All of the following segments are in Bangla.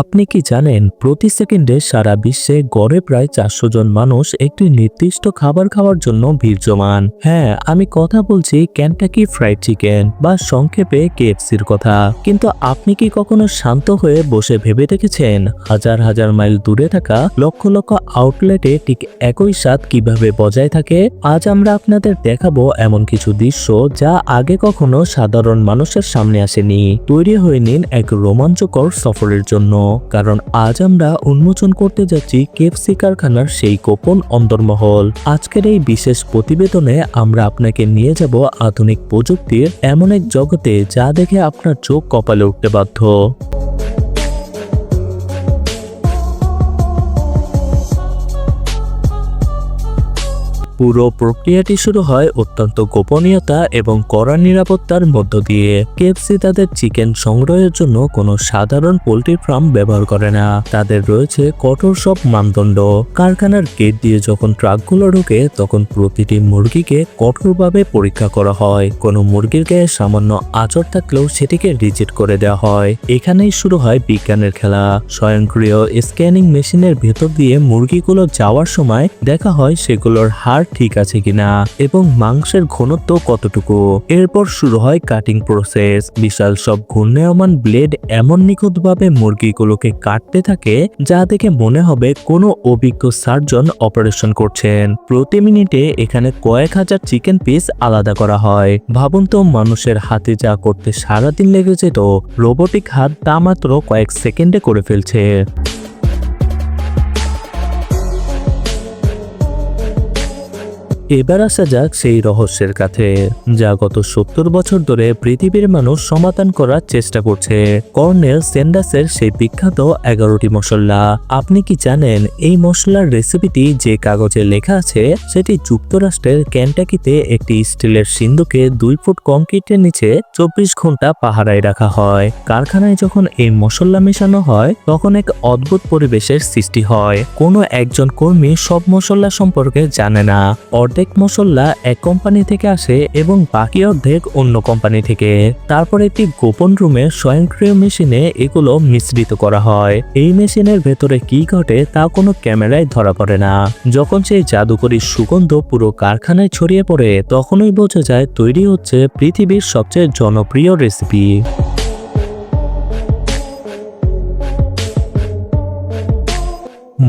আপনি কি জানেন প্রতি সেকেন্ডে সারা বিশ্বে গড়ে প্রায় 400 জন মানুষ একটি নির্দিষ্ট খাবার খাওয়ার জন্য ভিড় জমান। হ্যাঁ, আমি কথা বলছি কেনটাকি ফ্রাইড চিকেন বা সংক্ষেপে কেএফসির কথা। কিন্তু আপনি কি কখনো শান্ত হয়ে বসে ভেবে দেখেছেন হাজার হাজার মাইল দূরে থাকা লক্ষ লক্ষ আউটলেটে ঠিক একই স্বাদ কিভাবে বজায় থাকে? আজ আমরা আপনাদের দেখাবো এমন কিছু দৃশ্য যা আগে কখনো সাধারণ মানুষের সামনে আসেনি। তৈরি হয়ে নিন এক রোমাঞ্চকর সফরের জন্য, কারণ আজ আমরা উন্মোচন করতে যাচ্ছি কেএফসি কারখানার সেই গোপন অন্দরমহল। আজকের এই বিশেষ প্রতিবেদনে আমরা আপনাকে নিয়ে যাব আধুনিক প্রযুক্তির এমন এক জগতে যা দেখে আপনার চোখ কপালে উঠতে বাধ্য। পুরো প্রক্রিয়াটি শুরু হয় অত্যন্ত গোপনীয়তা এবং কড়া নিরাপত্তার মধ্য দিয়ে। কেএফসি তাদের চিকেন সংগ্রহের জন্য কোনো সাধারণ পোল্ট্রি ফার্ম ব্যবহার করে না। তাদের রয়েছে কঠোর সব মানদণ্ড। কারখানার গেট দিয়ে যখন ট্রাকগুলো ঢোকে তখন প্রতিটি মুরগিকে কঠোরভাবে পরীক্ষা করা হয়। কোনো মুরগির গায়ে সামান্য আঁচড় থাকলেও সেটিকে রিজেক্ট করে দেওয়া হয়। এখানেই শুরু হয় বিজ্ঞানের খেলা। স্বয়ংক্রিয় স্ক্যানিং মেশিনের ভেতর দিয়ে মুরগিগুলো যাওয়ার সময় দেখা হয় সেগুলোর হাড় ঠিক আছে কিনা এবং মাংসের ঘনত্ব কতটুকু। এরপর শুরু হয় কাটিং প্রসেস। বিশাল সব ঘূর্ণায়মান ব্লেড এমন নিখুঁতভাবে মুরগিগুলোকে কাটতে থাকে যা দেখে মনে হবে কোনো অভিজ্ঞ সার্জন অপারেশন করছেন। প্রতি মিনিটে এখানে কয়েক হাজার চিকেন পিস আলাদা করা হয়। ভাবুন তো, মানুষের হাতে যা করতে সারাদিন লেগে যেত, রোবোটিক হাত তা মাত্র কয়েক সেকেন্ডে করে ফেলছে। এবার আসা যাক সেই রহস্যের কাছে যা গত 70 বছর ধরে পৃথিবীর মানুষ সমাধান করার চেষ্টা করছে। কর্নেল স্যান্ডার্সের সেই বিখ্যাত 11টি মশলা। আপনি কি জানেন এই মশলার রেসিপিটি যে কাগজে লেখা আছে সেটি যুক্তরাষ্ট্রের কেনটাকিতে একটি স্টিলের সিন্ধুকে 2 ফুট কংক্রিটের নিচে 24 ঘন্টা পাহারায় রাখা হয়। কারখানায় যখন এই মশলা মেশানো হয় তখন এক অদ্ভুত পরিবেশের সৃষ্টি হয়। কোনো একজন কর্মী সব মশলা সম্পর্কে জানে না। অর্ধেক মশলা এক কোম্পানি থেকে আসে এবং বাকি অর্ধেক অন্য কোম্পানি থেকে। তারপর একটি গোপন রুমে স্বয়ংক্রিয় মেশিনে এগুলো মিশ্রিত করা হয়। এই মেশিনের ভেতরে কি ঘটে তা কোনো ক্যামেরায় ধরা পড়ে না। যখন সেই জাদুকরী সুগন্ধ পুরো কারখানায় ছড়িয়ে পড়ে তখনই বোঝা যায় তৈরি হচ্ছে পৃথিবীর সবচেয়ে জনপ্রিয় রেসিপি।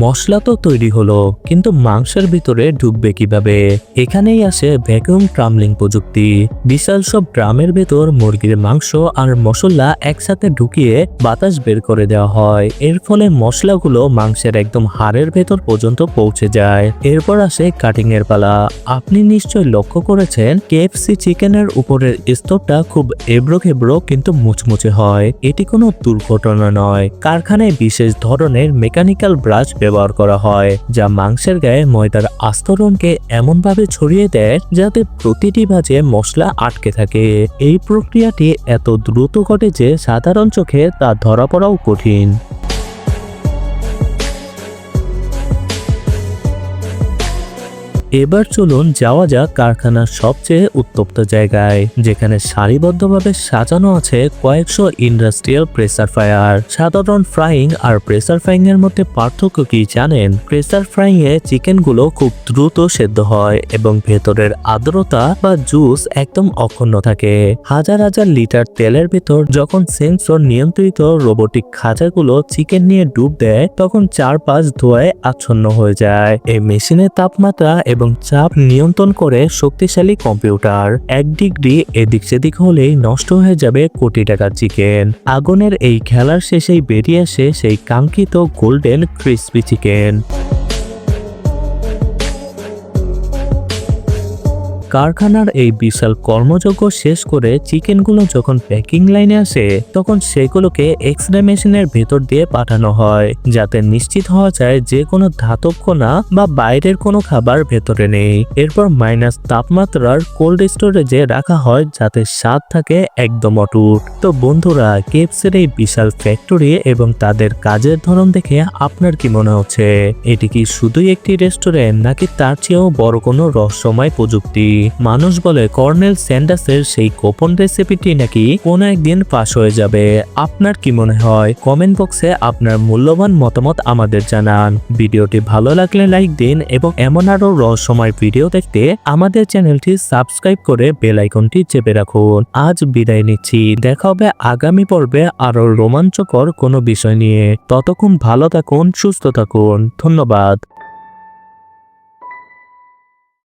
মশলা তো তৈরি হলো, কিন্তু মাংসের ভিতরে ঢুকবে কিভাবে? এখানেই আসে ভ্যাকুয়াম ট্রামলিং প্রযুক্তি। বিশাল সব ড্রামের ভেতর মুরগির মাংস আর মশলা একসাথে ঢুকিয়ে বাতাস বের করে দেওয়া হয়। এর ফলে মশলাগুলো মাংসের একদম হাড়ের ভেতর পর্যন্ত পৌঁছে যায়। এরপর আসে কাটিং এর পালা। আপনি নিশ্চয় লক্ষ্য করেছেন কেএফসি চিকেনের উপরের স্তরটা খুব এবড়ো-খেবড়ো কিন্তু মুচমুচে হয়। এটি কোনো দুর্ঘটনা নয়। কারখানায় বিশেষ ধরনের মেকানিক্যাল ব্রাশ ব্যবহার করা হয় যা মাংসের গায়ে ময়দার আস্তরণকে এমনভাবে ছড়িয়ে দেয় যাতে প্রতিটি ভাঁজে মশলা আটকে থাকে। এই প্রক্রিয়াটি এত দ্রুত ঘটে যে সাধারণ চোখে তা ধরা পড়াও কঠিন। এবার চলুন যাওয়া যাক কারখানার সবচেয়ে উত্তপ্ত জায়গায়, যেখানে সারিবদ্ধভাবে সাজানো আছে কয়েকশো ইন্ডাস্ট্রিয়াল প্রেসার ফায়ার। সাধারণ ফ্রাইং আর প্রেসার ফ্রাইং এর মধ্যে পার্থক্য কি জানেন? প্রেসার ফ্রাইং এ চিকেনগুলো খুব দ্রুত সেদ্ধ হয় এবং ভেতরের আর্দ্রতা বা জুস একদম অক্ষুণ্ণ থাকে। হাজার হাজার লিটার তেলের ভেতর যখন সেন্সর নিয়ন্ত্রিত রোবোটিক খাঁচাগুলো চিকেন নিয়ে ডুব দেয় তখন চারপাশ ধোঁয়ায় আচ্ছন্ন হয়ে যায়। এই মেশিনের তাপমাত্রা এবং চাপ নিয়ন্ত্রণ করে শক্তিশালী কম্পিউটার। 1 ডিগ্রি এদিক সেদিক হলেই নষ্ট হয়ে যাবে কোটি টাকার চিকেন। আগুনের এই খেলার শেষেই বেরিয়ে আসে সেই কাঙ্ক্ষিত গোল্ডেন ক্রিসপি চিকেন। কারখানার এই বিশাল কর্মযজ্ঞ শেষ করে চিকেনগুলো যখন প্যাকিং লাইনে আসে তখন সেগুলোকে এক্স-রে মেশিনের ভেতর দিয়ে পাঠানো হয় যাতে নিশ্চিত হওয়া যায় যে কোনো ধাতব কণা বা বাইরের কোনো খাবার ভেতরে নেই। এরপর মাইনাস তাপমাত্রার কোল্ড স্টোরেজে রাখা হয় যাতে স্বাদ থাকে একদম অটুট। তো বন্ধুরা, কেএফসির এই বিশাল ফ্যাক্টরি এবং তাদের কাজের ধরন দেখে আপনার কি মনে হচ্ছে? এটি কি শুধুই একটি রেস্টুরেন্ট নাকি তার চেয়েও বড় কোনো রহস্যময় প্রযুক্তি? মানুষ বলে কর্নেল স্যান্ডার্সের সেই গোপন রেসিপিটি নাকি কোনো একদিন ফাঁস হয়ে যাবে। আপনার কি মনে হয়? কমেন্ট বক্সে আপনার মূল্যবান মতামত আমাদের জানান। ভিডিওটি ভালো লাগলে লাইক দিন এবং এমন আরো রহস্যময় ভিডিও দেখতে আমাদের চ্যানেলটি সাবস্ক্রাইব করে বেল আইকনটি চেপে রাখুন। আজ বিদায় নিচ্ছি, দেখা হবে আগামী পর্বে আরো রোমাঞ্চকর কোনো বিষয় নিয়ে। ততক্ষণ ভালো থাকুন, সুস্থ থাকুন। ধন্যবাদ।